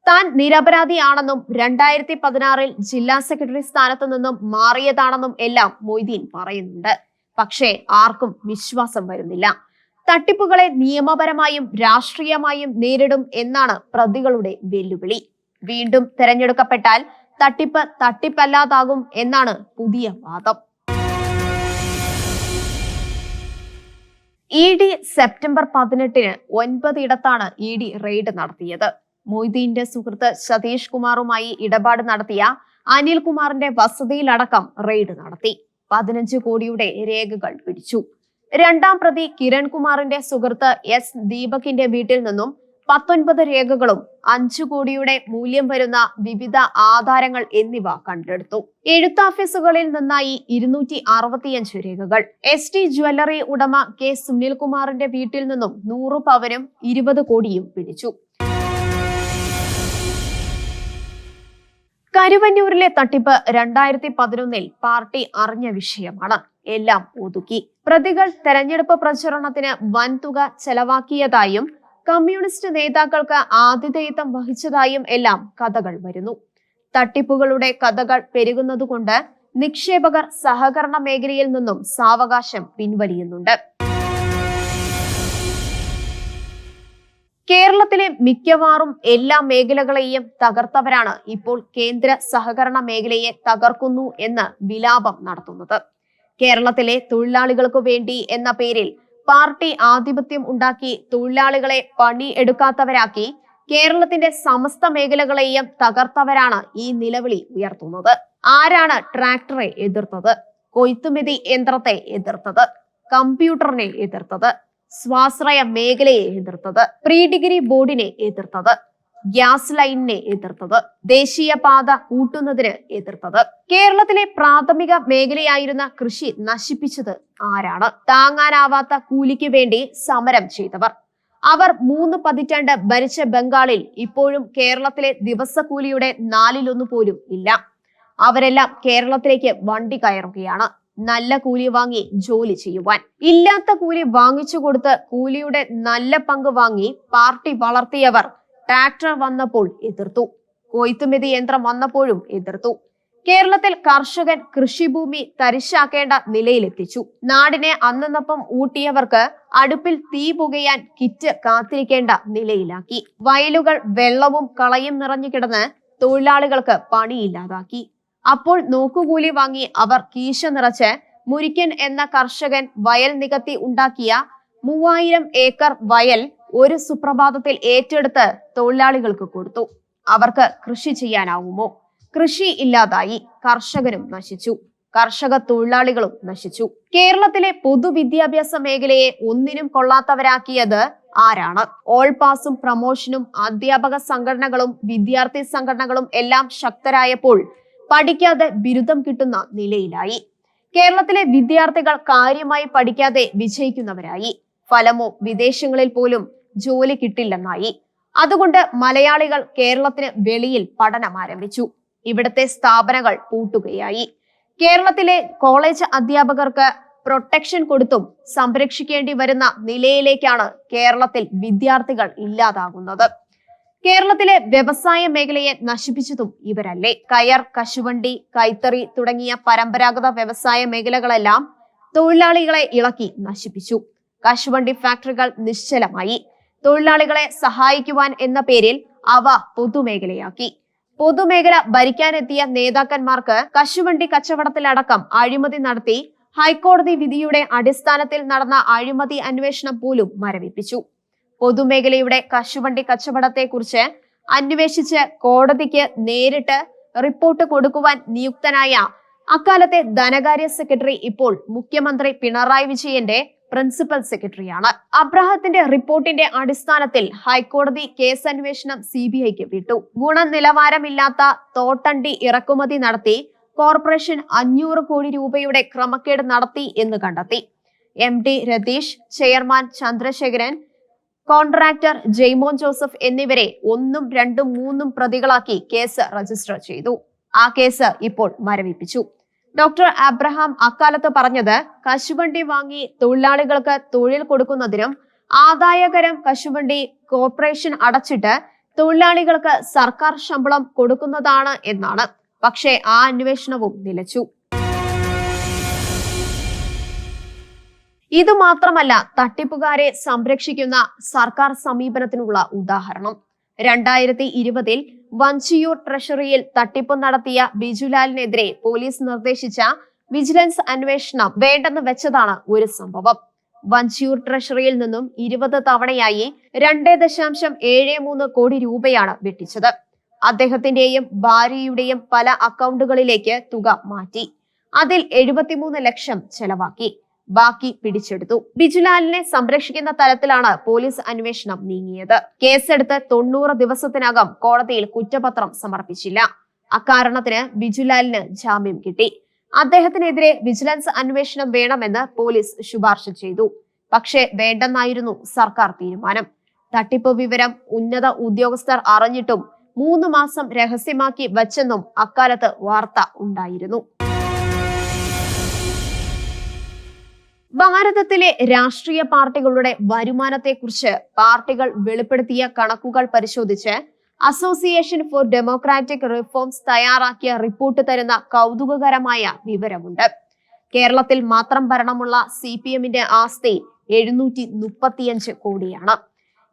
താൻ നിരപരാധിയാണെന്നും 2016-ൽ ജില്ലാ സെക്രട്ടറി സ്ഥാനത്തു നിന്നും മാറിയതാണെന്നും എല്ലാം മൊയ്തീൻ പറയുന്നുണ്ട്. പക്ഷേ ആർക്കും വിശ്വാസം വരുന്നില്ല. തട്ടിപ്പുകളെ നിയമപരമായും രാഷ്ട്രീയമായും നേരിടും എന്നാണ് പ്രതികളുടെ വെല്ലുവിളി. വീണ്ടും തെരഞ്ഞെടുക്കപ്പെട്ടാൽ തട്ടിപ്പ് തട്ടിപ്പല്ലാതാകും എന്നാണ് പുതിയ വാദം. ഇഡി സെപ്റ്റംബർ 18-ന് 9 ഇടത്താണ് ഇഡി റെയ്ഡ് നടത്തിയത്. മൊയ്തീന്റെ സുഹൃത്ത് സതീഷ് കുമാറുമായി ഇടപാട് നടത്തിയ അനിൽകുമാറിന്റെ വസതിയിലടക്കം റെയ്ഡ് നടത്തി. 15 കോടിയുടെ രേഖകൾ പിടിച്ചു. 2-ാം പ്രതി കിരൺകുമാറിന്റെ സുഹൃത്ത് S ദീപകിന്റെ വീട്ടിൽ നിന്നും 19 രേഖകളും 5 കോടിയുടെ മൂല്യം വരുന്ന വിവിധ ആധാരങ്ങൾ എന്നിവ കണ്ടെടുത്തു. എഴുത്താഫീസുകളിൽ നിന്നായി 265 രേഖകൾ. ST ജ്വല്ലറി ഉടമ K സുനിൽകുമാറിന്റെ വീട്ടിൽ നിന്നും 100 പവനും 20 കോടിയും പിടിച്ചു. കരുവന്നൂരിലെ തട്ടിപ്പ് 2011-ൽ പാർട്ടി അറിഞ്ഞ വിഷയമാണ്. എല്ലാം ഒതുക്കി. പ്രതികൾ തെരഞ്ഞെടുപ്പ് പ്രചരണത്തിന് വൻതുക ചെലവാക്കിയതായും കമ്മ്യൂണിസ്റ്റ് നേതാക്കൾക്ക് ആതിഥേയത്വം വഹിച്ചതായും എല്ലാം കഥകൾ വരുന്നു. തട്ടിപ്പുകളുടെ കഥകൾ പെരുകുന്നതുകൊണ്ട് നിക്ഷേപകർ സഹകരണ മേഖലയിൽ നിന്നും സാവകാശം പിൻവലിയുന്നുണ്ട്. കേരളത്തിലെ മിക്കവാറും എല്ലാ മേഖലകളെയും തകർത്തവരാണ് ഇപ്പോൾ കേന്ദ്ര സഹകരണ മേഖലയെ തകർക്കുന്നു എന്ന് വിലാപം നടത്തുന്നത്. കേരളത്തിലെ തൊഴിലാളികൾക്കു വേണ്ടി എന്ന പേരിൽ പാർട്ടി ആധിപത്യം ഉണ്ടാക്കി തൊഴിലാളികളെ പണി എടുക്കാത്തവരാക്കി കേരളത്തിന്റെ സമസ്ത മേഖലകളെയും തകർത്തവരാണ് ഈ നിലവിളി ഉയർത്തുന്നത്. ആരാണ് ട്രാക്ടറെ എതിർത്തത്? കൊയ്ത്തുമെതി യന്ത്രത്തെ എതിർത്തത്? കമ്പ്യൂട്ടറിനെ എതിർത്തത്? സ്വാശ്രയ മേഖലയെ എതിർത്തത്? പ്രീ ഡിഗ്രി ബോർഡിനെ എതിർത്തത്? ഗ്യാസ് ലൈനിനെ എതിർത്തത്? ദേശീയപാത കൂട്ടുന്നതിന് എതിർത്തത്? കേരളത്തിലെ പ്രാഥമിക മേഖലയായിരുന്ന കൃഷി നശിപ്പിച്ചത് ആരാണ്? താങ്ങാനാവാത്ത കൂലിക്ക് വേണ്ടി സമരം ചെയ്തവർ. അവർ 3 പതിറ്റാണ്ട് ഭരിച്ച ബംഗാളിൽ ഇപ്പോഴും കേരളത്തിലെ ദിവസക്കൂലിയുടെ 4/1 പോലും ഇല്ല. അവരെല്ലാം കേരളത്തിലേക്ക് വണ്ടി കയറുകയാണ്, നല്ല കൂലി വാങ്ങി ജോലി ചെയ്യുവാൻ. ഇല്ലാത്ത കൂലി വാങ്ങിച്ചു കൊടുത്ത് കൂലിയുടെ നല്ല പങ്ക് വാങ്ങി പാർട്ടി വളർത്തിയവർ ട്രാക്ടർ വന്നപ്പോൾ എതിർത്തു. കൊയ്ത്തുമെതി യന്ത്രം വന്നപ്പോഴും എതിർത്തു. കേരളത്തിൽ കർഷകൻ കൃഷിഭൂമി തരിശാക്കേണ്ട നിലയിലെത്തിച്ചു. നാടിനെ അന്നന്നപ്പം ഊട്ടിയവർക്ക് അടുപ്പിൽ തീ പുകയാൻ കിറ്റ് കാത്തിരിക്കേണ്ട നിലയിലാക്കി. വയലുകൾ വെള്ളവും കളയും നിറഞ്ഞു കിടന്ന് തൊഴിലാളികൾക്ക് പണിയില്ലാതാക്കി. അപ്പോൾ നോക്കുകൂലി വാങ്ങി അവർ കീശ നിറച്ച് മുരിക്കൻ എന്ന കർഷകൻ വയൽ നികത്തി ഉണ്ടാക്കിയ 3000 ഏക്കർ വയൽ ഒരു സുപ്രഭാതത്തിൽ ഏറ്റെടുത്ത് തൊഴിലാളികൾക്ക് കൊടുത്തു. അവർക്ക് കൃഷി ചെയ്യാനാവുമോ? കൃഷി ഇല്ലാതായി. കർഷകരും നശിച്ചു. കർഷക തൊഴിലാളികളും നശിച്ചു. കേരളത്തിലെ പൊതുവിദ്യാഭ്യാസ മേഖലയെ ഒന്നിനും കൊള്ളാത്തവരാക്കിയത് ആരാണ്? ഓൾ പാസും പ്രമോഷനും അധ്യാപക സംഘടനകളും വിദ്യാർത്ഥി സംഘടനകളും എല്ലാം ശക്തരായപ്പോൾ പഠിക്കാതെ ബിരുദം കിട്ടുന്ന നിലയിലായി. കേരളത്തിലെ വിദ്യാർത്ഥികൾ കാര്യമായി പഠിക്കാതെ വിജയിക്കുന്നവരായി. ഫലമോ വിദേശങ്ങളിൽ പോലും ജോലി കിട്ടില്ലെന്നായി. അതുകൊണ്ട് മലയാളികൾ കേരളത്തിന് വെളിയിൽ പഠനം ആരംഭിച്ചു. ഇവിടുത്തെ സ്ഥാപനങ്ങൾ പൂട്ടുകയായി. കേരളത്തിലെ കോളേജ് അധ്യാപകർക്ക് പ്രൊട്ടക്ഷൻ കൊടുത്തും സംരക്ഷിക്കേണ്ടി വരുന്ന നിലയിലേക്കാണ് കേരളത്തിൽ വിദ്യാർത്ഥികൾ ഇല്ലാതാകുന്നത്. കേരളത്തിലെ വ്യവസായ മേഖലയെ നശിപ്പിച്ചതും ഇവരല്ലേ? കയർ, കശുവണ്ടി, കൈത്തറി തുടങ്ങിയ പരമ്പരാഗത വ്യവസായ മേഖലകളെല്ലാം തൊഴിലാളികളെ ഇളക്കി നശിപ്പിച്ചു. കശുവണ്ടി ഫാക്ടറികൾ നിശ്ചലമായി. തൊഴിലാളികളെ സഹായിക്കുവാൻ എന്ന പേരിൽ അവ പൊതുമേഖലയാക്കി. പൊതുമേഖല ഭരിക്കാനെത്തിയ നേതാക്കന്മാർക്ക് കശുവണ്ടി കച്ചവടത്തിലടക്കം അഴിമതി നടത്തി ഹൈക്കോടതി വിധിയുടെ അടിസ്ഥാനത്തിൽ നടന്ന അഴിമതി അന്വേഷണം പോലും മരവിപ്പിച്ചു. പൊതുമേഖലയുടെ കശുവണ്ടി കച്ചവടത്തെക്കുറിച്ച് അന്വേഷിച്ച് കോടതിക്ക് നേരിട്ട് റിപ്പോർട്ട് കൊടുക്കുവാൻ നിയുക്തനായ അക്കാലത്തെ ധനകാര്യ സെക്രട്ടറി ഇപ്പോൾ മുഖ്യമന്ത്രി പിണറായി വിജയന്റെ പ്രിൻസിപ്പൽ സെക്രട്ടറിയാണ്. അബ്രാഹത്തിന്റെ റിപ്പോർട്ടിന്റെ അടിസ്ഥാനത്തിൽ ഹൈക്കോടതി കേസ് അന്വേഷണം CBIക്ക് വിട്ടു. ഗുണനിലവാരമില്ലാത്ത തോട്ടണ്ടി ഇറക്കുമതി നടത്തി കോർപ്പറേഷൻ 500 കോടി രൂപയുടെ ക്രമക്കേട് നടത്തി എന്ന് കണ്ടെത്തി. MD Ratheesh, chairman Chandrasekharan, contractor Jaimon Joseph എന്നിവരെ 1, 2, 3 പ്രതികളാക്കി കേസ് രജിസ്റ്റർ ചെയ്തു. ആ കേസ് ഇപ്പോൾ മരവിപ്പിച്ചു. ഡോക്ടർ അബ്രഹാം അക്കാലത്ത് പറഞ്ഞത്, കശുവണ്ടി വാങ്ങി തൊഴിലാളികൾക്ക് തൊഴിൽ കൊടുക്കുന്നതിനും ആദായകരം കശുവണ്ടി കോർപ്പറേഷൻ അടച്ചിട്ട് തൊഴിലാളികൾക്ക് സർക്കാർ ശമ്പളം കൊടുക്കുന്നതാണ് എന്നാണ്. പക്ഷേ ആ അന്വേഷണവും നിലച്ചു. ഇതുമാത്രമല്ല തട്ടിപ്പുകാരെ സംരക്ഷിക്കുന്ന സർക്കാർ സമീപനത്തിനുള്ള ഉദാഹരണം. 2020 വഞ്ചിയൂർ ട്രഷറിയിൽ തട്ടിപ്പ് നടത്തിയ ബിജുലാലിനെതിരെ പോലീസ് നിർദ്ദേശിച്ച വിജിലൻസ് അന്വേഷണം വേണ്ടെന്ന് വെച്ചതാണ് ഒരു സംഭവം. വഞ്ചിയൂർ ട്രഷറിയിൽ നിന്നും 20 തവണയായി 2.73 കോടി രൂപയാണ് വെട്ടിച്ചത്. അദ്ദേഹത്തിന്റെയും ഭാര്യയുടെയും പല അക്കൗണ്ടുകളിലേക്ക് തുക മാറ്റി. അതിൽ 73 ലക്ഷം ചെലവാക്കി. ബാക്കി പിടിച്ചെടുത്തു. ബിജുലാലിനെ സംരക്ഷിക്കുന്ന തലത്തിലാണ് പോലീസ് അന്വേഷണം നീങ്ങിയത്. കേസെടുത്ത് 90 ദിവസത്തിനകം കോടതിയിൽ കുറ്റപത്രം സമർപ്പിച്ചില്ല. അക്കാരണത്തിന് ബിജുലാലിന് ജാമ്യം കിട്ടി. അദ്ദേഹത്തിനെതിരെ വിജിലൻസ് അന്വേഷണം വേണമെന്ന് പോലീസ് ശുപാർശ ചെയ്തു. പക്ഷേ വേണ്ടെന്നായിരുന്നു സർക്കാർ തീരുമാനം. തട്ടിപ്പ് വിവരം ഉന്നത ഉദ്യോഗസ്ഥർ അറിഞ്ഞിട്ടും 3 മാസം രഹസ്യമാക്കി വച്ചെന്നും അക്കാലത്ത് വാർത്ത ഉണ്ടായിരുന്നു. ഭാരതത്തിലെ രാഷ്ട്രീയ പാർട്ടികളുടെ വരുമാനത്തെക്കുറിച്ച് പാർട്ടികൾ വെളിപ്പെടുത്തിയ കണക്കുകൾ പരിശോധിച്ച് അസോസിയേഷൻ ഫോർ ഡെമോക്രാറ്റിക് റിഫോംസ് തയ്യാറാക്കിയ റിപ്പോർട്ട് തരുന്ന കൗതുകകരമായ വിവരമുണ്ട്. കേരളത്തിൽ മാത്രം ഭരണമുള്ള CPMന്റെ ആസ്തി 735 കോടിയാണ്.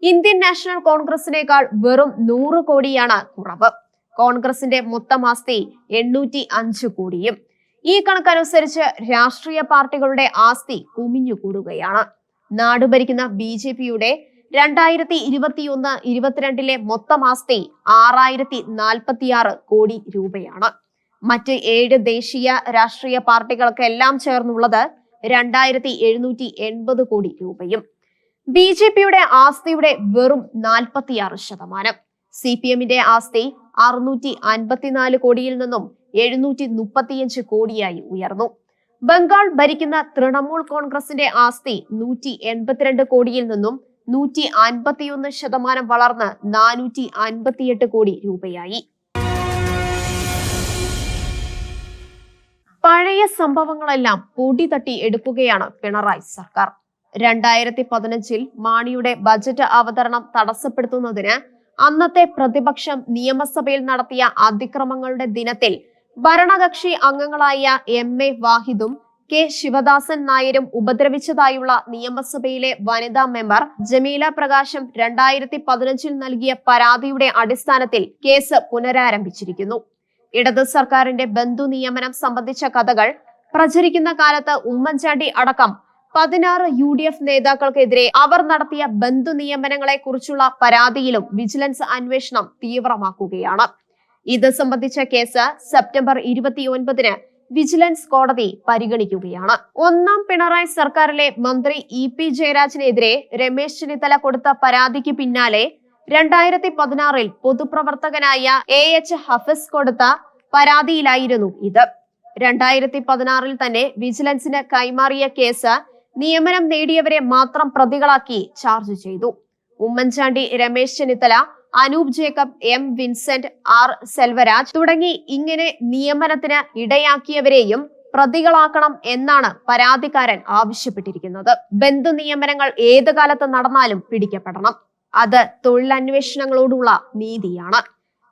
ഇന്ത്യൻ നാഷണൽ കോൺഗ്രസിനേക്കാൾ വെറും 100 കോടിയാണ് കുറവ്. കോൺഗ്രസിന്റെ മൊത്തം ആസ്തി 805 കോടിയും. ഈ കണക്കനുസരിച്ച് രാഷ്ട്രീയ പാർട്ടികളുടെ ആസ്തി കുമിഞ്ഞുകൂടുകയാണ്. നാടുഭരിക്കുന്ന BJPയുടെ 2021-22 മൊത്തം ആസ്തി 6046 കോടി രൂപയാണ്. മറ്റ് 7 ദേശീയ രാഷ്ട്രീയ പാർട്ടികൾക്കെല്ലാം ചേർന്നുള്ളത് 2780 കോടി രൂപയും. BJPയുടെ ആസ്തിയുടെ വെറും 46%. CPMന്റെ ആസ്തി 654 കോടിയിൽ നിന്നും 735 കോടിയായി ഉയർന്നു. ബംഗാൾ ഭരിക്കുന്ന തൃണമൂൽ കോൺഗ്രസിന്റെ ആസ്തി 182 കോടിയിൽ നിന്നും 151% വളർന്ന് 458 കോടി രൂപയായി. പഴയ സംഭവങ്ങളെല്ലാം പൊടി തട്ടി എടുക്കുകയാണ് പിണറായി സർക്കാർ. 2015 മാണിയുടെ ബജറ്റ് അവതരണം തടസ്സപ്പെടുത്തുന്നതിന് അന്നത്തെ പ്രതിപക്ഷം നിയമസഭയിൽ നടത്തിയ അതിക്രമങ്ങളുടെ ദിനത്തിൽ ഭരണകക്ഷി അംഗങ്ങളായ MA വാഹിദും K ശിവദാസൻ നായരും ഉപദ്രവിച്ചതായുള്ള നിയമസഭയിലെ വനിതാ മെമ്പർ ജമീല പ്രകാശം 2015 നൽകിയ പരാതിയുടെ അടിസ്ഥാനത്തിൽ കേസ് പുനരാരംഭിച്ചിരിക്കുന്നു. ഇടത് സർക്കാരിന്റെ ബന്ധു നിയമനം സംബന്ധിച്ച കഥകൾ പ്രചരിക്കുന്ന കാലത്ത് ഉമ്മൻചാണ്ടി അടക്കം 16 UDF നേതാക്കൾക്കെതിരെ അവർ നടത്തിയ ബന്ധു നിയമനങ്ങളെ കുറിച്ചുള്ള പരാതിയിലും വിജിലൻസ് അന്വേഷണം തീവ്രമാക്കുകയാണ്. ഇത് സംബന്ധിച്ച കേസ് സെപ്റ്റംബർ 29 വിജിലൻസ് കോടതി പരിഗണിക്കുകയാണ്. ഒന്നാം പിണറായി സർക്കാരിലെ മന്ത്രി EP ജയരാജനെതിരെ രമേശ് ചെന്നിത്തല കൊടുത്ത പരാതിക്ക് പിന്നാലെ 2016 പൊതുപ്രവർത്തകനായ AH ഹഫീസ് കൊടുത്ത പരാതിയിലായിരുന്നു ഇത്. 2016 തന്നെ വിജിലൻസിന് കൈമാറിയ കേസ് നിയമനം നേടിയവരെ മാത്രം പ്രതികളാക്കി ചാർജ് ചെയ്തു. Oommen Chandy, Ramesh Chennithala, Anoop Jacob, M Vincent, R Selvaraj തുടങ്ങി ഇങ്ങനെ നിയമനത്തിന് ഇടയാക്കിയവരെയും പ്രതികളാക്കണം എന്നാണ് പരാതിക്കാരൻ ആവശ്യപ്പെട്ടിരിക്കുന്നത്. ബന്ധു നിയമനങ്ങൾ ഏത് കാലത്ത് നടന്നാലും പിടിക്കപ്പെടണം. അത് തൊഴിലന്വേഷണങ്ങളോടുള്ള നീതിയാണ്.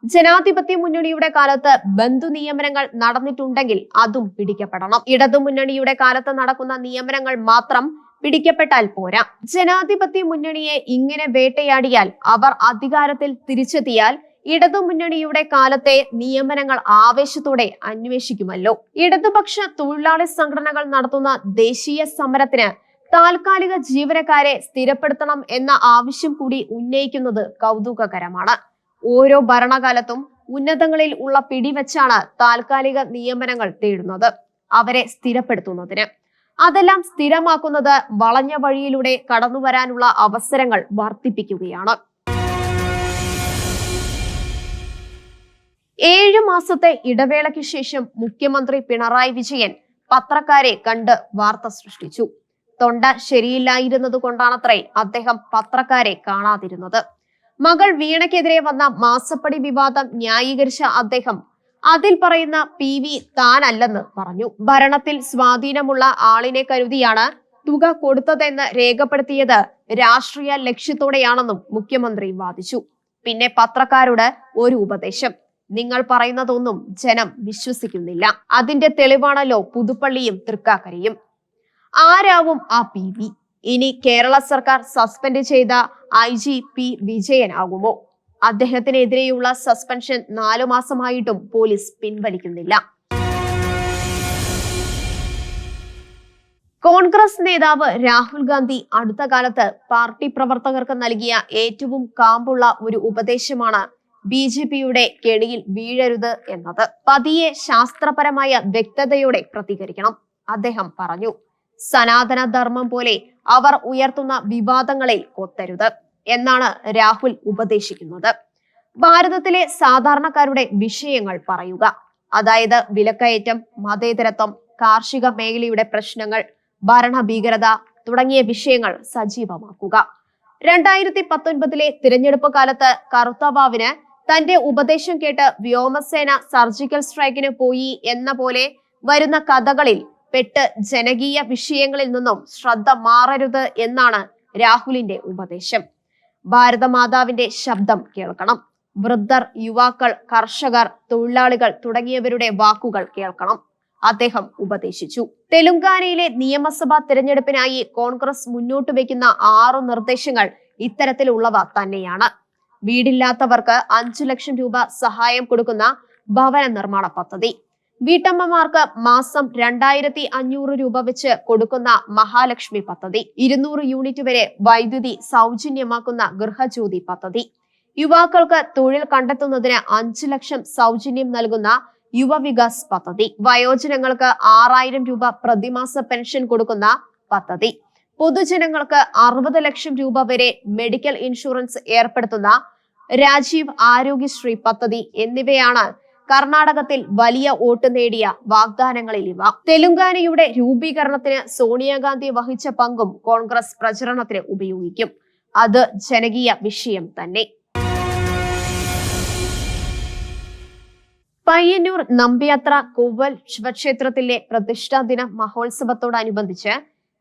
ജനാധിപത്യ മുന്നണിയുടെ കാലത്ത് ബന്ധു നിയമനങ്ങൾ നടന്നിട്ടുണ്ടെങ്കിൽ അതും പിടിക്കപ്പെടണം. ഇടതുമുന്നണിയുടെ കാലത്ത് നടക്കുന്ന നിയമനങ്ങൾ മാത്രം പിടിക്കപ്പെട്ടാൽ പോരാ. ജനാധിപത്യ മുന്നണിയെ ഇങ്ങനെ വേട്ടയാടിയാൽ, അവർ അധികാരത്തിൽ തിരിച്ചെത്തിയാൽ ഇടതുമുന്നണിയുടെ കാലത്തെ നിയമനങ്ങൾ ആവേശത്തോടെ അന്വേഷിക്കുമല്ലോ. ഇടതുപക്ഷ തൊഴിലാളി സംഘടനകൾ നടത്തുന്ന ദേശീയ സമരത്തിന് താൽക്കാലിക ജീവനക്കാരെ സ്ഥിരപ്പെടുത്തണം എന്ന ആവശ്യം കൂടി ഉന്നയിക്കുന്നത് കൗതുകകരമാണ്. ഓരോ ഭരണകാലത്തും ഉന്നതങ്ങളിൽ ഉള്ള പിടിവെച്ചാണ് താൽക്കാലിക നിയമനങ്ങൾ തേടുന്നത്, അവരെ സ്ഥിരപ്പെടുത്തുന്നതിന്. അതെല്ലാം സ്ഥിരമാക്കുന്നത് വളഞ്ഞ വഴിയിലൂടെ കടന്നുവരാനുള്ള അവസരങ്ങൾ വർദ്ധിപ്പിക്കുകയാണ്. 7 മാസത്തെ ഇടവേളയ്ക്ക് ശേഷം മുഖ്യമന്ത്രി പിണറായി വിജയൻ പത്രക്കാരെ കണ്ട് വാർത്ത സൃഷ്ടിച്ചു. തൊണ്ട ശരിയില്ലായിരുന്നത് കൊണ്ടാണത്രേ അദ്ദേഹം പത്രക്കാരെ കാണാതിരുന്നത്. മകൾ വീണയ്ക്കെതിരെ വന്ന മാസപ്പടി വിവാദം ന്യായീകരിച്ച അദ്ദേഹം അതിൽ പറയുന്ന PV താനല്ലെന്ന് പറഞ്ഞു. ഭരണത്തിൽ സ്വാധീനമുള്ള ആളിനെ കരുതിയാണ് തുക കൊടുത്തതെന്ന് രേഖപ്പെടുത്തിയത് രാഷ്ട്രീയ ലക്ഷ്യത്തോടെയാണെന്നും മുഖ്യമന്ത്രി വാദിച്ചു. പിന്നെ പത്രക്കാരോട് ഒരു ഉപദേശം: നിങ്ങൾ പറയുന്നതൊന്നും ജനം വിശ്വസിക്കുന്നില്ല. അതിന്റെ തെളിവാണല്ലോ പുതുപ്പള്ളിയും തൃക്കാക്കരയും. ആരാവും ആ PV? ഇനി കേരള സർക്കാർ സസ്പെൻഡ് ചെയ്ത IGP വിജയൻ ആകുമോ? അദ്ദേഹത്തിനെതിരെയുള്ള സസ്പെൻഷൻ 4 മാസമായിട്ടും പോലീസ് പിൻവലിക്കുന്നില്ല. കോൺഗ്രസ് നേതാവ് രാഹുൽ ഗാന്ധി അടുത്ത കാലത്ത് പാർട്ടി പ്രവർത്തകർക്ക് നൽകിയ ഏറ്റവും കാമ്പുള്ള ഒരു ഉപദേശമാണ് BJPയുടെ കെണിയിൽ വീഴരുത് എന്നത്. പതിയെ ശാസ്ത്രപരമായ വ്യക്തതയോടെ പ്രതികരിക്കണം, അദ്ദേഹം പറഞ്ഞു. സനാതന ധർമ്മം പോലെ അവർ ഉയർത്തുന്ന വിവാദങ്ങളിൽ കൊത്തരുത് എന്നാണ് രാഹുൽ ഉപദേശിക്കുന്നത്. ഭാരതത്തിലെ സാധാരണക്കാരുടെ വിഷയങ്ങൾ പറയുക, അതായത് വിലക്കയറ്റം, മതേതരത്വം, കാർഷിക മേഖലയുടെ പ്രശ്നങ്ങൾ, ഭരണഭീകരത തുടങ്ങിയ വിഷയങ്ങൾ സജീവമാക്കുക. 2019 തിരഞ്ഞെടുപ്പ് കാലത്ത് കറുത്തവാവിന് തന്റെ ഉപദേശം കേട്ട് വ്യോമസേന സർജിക്കൽ സ്ട്രൈക്കിന് പോയി എന്ന പോലെ വരുന്ന കഥകളിൽ പെട്ട് ജനകീയ വിഷയങ്ങളിൽ നിന്നും ശ്രദ്ധ മാറരുത് എന്നാണ് രാഹുലിന്റെ ഉപദേശം. ഭാരതമാതാവിന്റെ ശബ്ദം കേൾക്കണം. വൃദ്ധർ, യുവാക്കൾ, കർഷകർ, തൊഴിലാളികൾ തുടങ്ങിയവരുടെ വാക്കുകൾ കേൾക്കണം, അദ്ദേഹം ഉപദേശിച്ചു. തെലുങ്കാനയിലെ നിയമസഭാ തിരഞ്ഞെടുപ്പിനായി കോൺഗ്രസ് മുന്നോട്ട് വയ്ക്കുന്ന 6 നിർദ്ദേശങ്ങൾ ഇത്തരത്തിലുള്ളവ തന്നെയാണ്. വീടില്ലാത്തവർക്ക് 5 ലക്ഷം രൂപ സഹായം കൊടുക്കുന്ന ഭവന നിർമ്മാണ പദ്ധതി, വീട്ടമ്മമാർക്ക് മാസം 2500 രൂപ വെച്ച് കൊടുക്കുന്ന മഹാലക്ഷ്മി പദ്ധതി, 200 യൂണിറ്റ് വരെ വൈദ്യുതി സൗജന്യമാക്കുന്ന ഗൃഹജ്യോതി പദ്ധതി, യുവാക്കൾക്ക് തൊഴിൽ കണ്ടെത്തുന്നതിന് 5 ലക്ഷം സൗജന്യം നൽകുന്ന യുവവികാസ് പദ്ധതി, വയോജനങ്ങൾക്ക് 6000 രൂപ പ്രതിമാസ പെൻഷൻ കൊടുക്കുന്ന പദ്ധതി, പൊതുജനങ്ങൾക്ക് 60 ലക്ഷം രൂപ വരെ മെഡിക്കൽ ഇൻഷുറൻസ് ഏർപ്പെടുത്തുന്ന രാജീവ് ആരോഗ്യശ്രീ പദ്ധതി എന്നിവയാണ് കർണാടകത്തിൽ വലിയ വോട്ട് നേടിയ വാഗ്ദാനങ്ങളിൽ ഇവ. തെലുങ്കാനയുടെ രൂപീകരണത്തിന് സോണിയാഗാന്ധി വഹിച്ച പങ്കും കോൺഗ്രസ് പ്രചരണത്തിന് ഉപയോഗിക്കും. അത് ജനകീയ വിഷയം തന്നെ. പയ്യന്നൂർ നമ്പ്യാത്ര കോവൽ ശിവക്ഷേത്രത്തിലെ പ്രതിഷ്ഠാ ദിന മഹോത്സവത്തോടനുബന്ധിച്ച്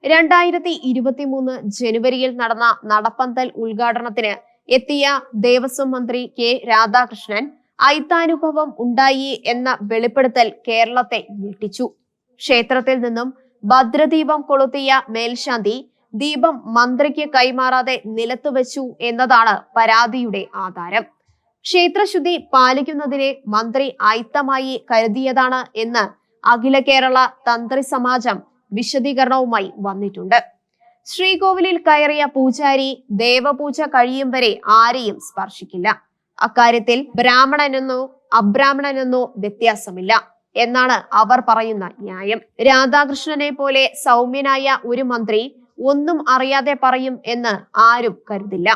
2023 ജനുവരിയിൽ നടന്ന നടപ്പന്തൽ ഉദ്ഘാടനത്തിന് എത്തിയ ദേവസ്വം മന്ത്രി K രാധാകൃഷ്ണൻ ഐത്താനുഭവം ഉണ്ടായി എന്ന വെളിപ്പെടുത്തൽ കേരളത്തെ ഞെട്ടിച്ചു. ക്ഷേത്രത്തിൽ നിന്നും ഭദ്രദീപം കൊളുത്തിയ മേൽശാന്തി ദീപം മന്ത്രിക്ക് കൈമാറാതെ നിലത്തുവെച്ചു എന്നതാണ് പരാതിയുടെ ആധാരം. ക്ഷേത്രശുദ്ധി പാലിക്കുന്നതിനെ മന്ത്രി ഐത്തമായി കരുതിയതാണ് എന്ന് അഖില കേരള തന്ത്രി സമാജം വിശദീകരണവുമായി വന്നിട്ടുണ്ട്. ശ്രീകോവിലിൽ കയറിയ പൂജാരി ദേവപൂജ കഴിയും വരെ ആരെയും സ്പർശിക്കില്ല. അക്കാര്യത്തിൽ ബ്രാഹ്മണനെന്നോ അബ്രാഹ്മണനെന്നോ വ്യത്യാസമില്ല എന്നാണ് അവർ പറയുന്ന ന്യായം. രാധാകൃഷ്ണനെ പോലെ സൗമ്യനായ ഒരു മന്ത്രി ഒന്നും അറിയാതെ പറയും എന്ന് ആരും കരുതില്ല.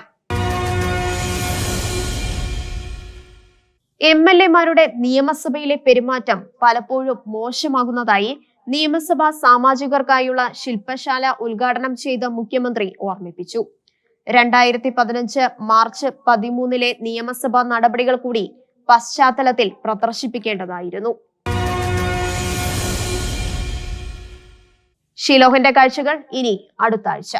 MLA-മാരുടെ നിയമസഭയിലെ പെരുമാറ്റം പലപ്പോഴും മോശമാകുന്നതായി നിയമസഭാ സാമാജികർക്കായുള്ള ശില്പശാല ഉദ്ഘാടനം ചെയ്ത മുഖ്യമന്ത്രി ഓർമ്മിപ്പിച്ചു. 2015 മാർച്ച് 13 നിയമസഭാ നടപടികൾ കൂടി പശ്ചാത്തലത്തിൽ പ്രദർശിപ്പിക്കേണ്ടതായിരുന്നു. ഷിലോഹിന്റെ കാഴ്ചകൾ ഇനി അടുത്ത ആഴ്ച.